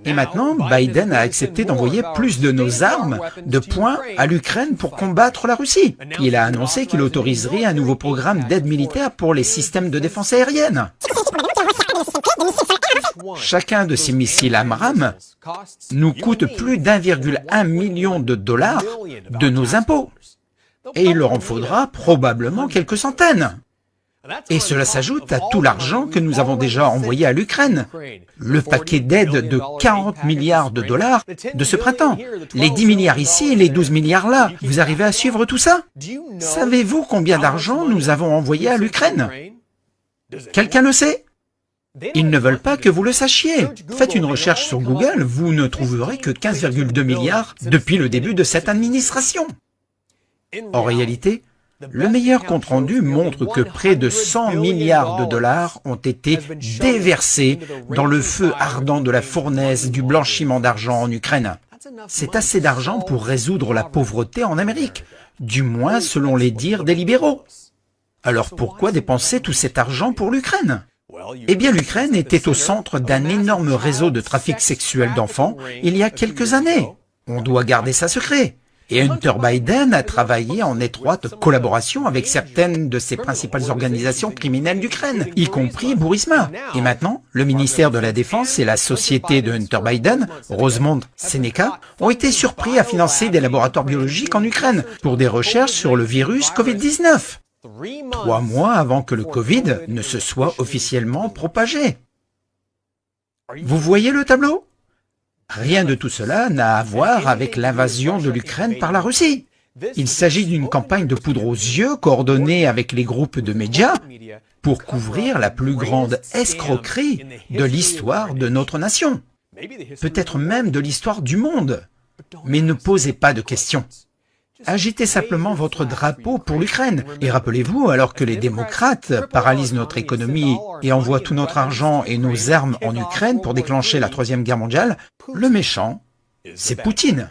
Et maintenant, Biden a accepté d'envoyer plus de nos armes de poing à l'Ukraine pour combattre la Russie. Il a annoncé qu'il autoriserait un nouveau programme d'aide militaire pour les systèmes de défense aérienne. Chacun de ces missiles AMRAAM nous coûte plus d'1,1 million de dollars de nos impôts. Et il leur en faudra probablement quelques centaines. Et cela s'ajoute à tout l'argent que nous avons déjà envoyé à l'Ukraine. Le paquet d'aide de 40 milliards de dollars de ce printemps. Les 10 milliards ici et les 12 milliards là. Vous arrivez à suivre tout ça? Savez-vous combien d'argent nous avons envoyé à l'Ukraine? Quelqu'un le sait? Ils ne veulent pas que vous le sachiez. Faites une recherche sur Google, vous ne trouverez que 15,2 milliards depuis le début de cette administration. En réalité, le meilleur compte-rendu montre que près de 100 milliards de dollars ont été déversés dans le feu ardent de la fournaise du blanchiment d'argent en Ukraine. C'est assez d'argent pour résoudre la pauvreté en Amérique, du moins selon les dires des libéraux. Alors pourquoi dépenser tout cet argent pour l'Ukraine? Eh bien, l'Ukraine était au centre d'un énorme réseau de trafic sexuel d'enfants il y a quelques années. On doit garder ça secret. Et Hunter Biden a travaillé en étroite collaboration avec certaines de ses principales organisations criminelles d'Ukraine, y compris Burisma. Et maintenant, le ministère de la Défense et la société de Hunter Biden, Rosemont Seneca, ont été surpris à financer des laboratoires biologiques en Ukraine pour des recherches sur le virus Covid-19. 3 mois avant que le Covid ne se soit officiellement propagé. Vous voyez le tableau? Rien de tout cela n'a à voir avec l'invasion de l'Ukraine par la Russie. Il s'agit d'une campagne de poudre aux yeux coordonnée avec les groupes de médias pour couvrir la plus grande escroquerie de l'histoire de notre nation. Peut-être même de l'histoire du monde. Mais ne posez pas de questions. Agitez simplement votre drapeau pour l'Ukraine. Et rappelez-vous, alors que les démocrates paralysent notre économie et envoient tout notre argent et nos armes en Ukraine pour déclencher la Troisième Guerre mondiale, le méchant, c'est Poutine.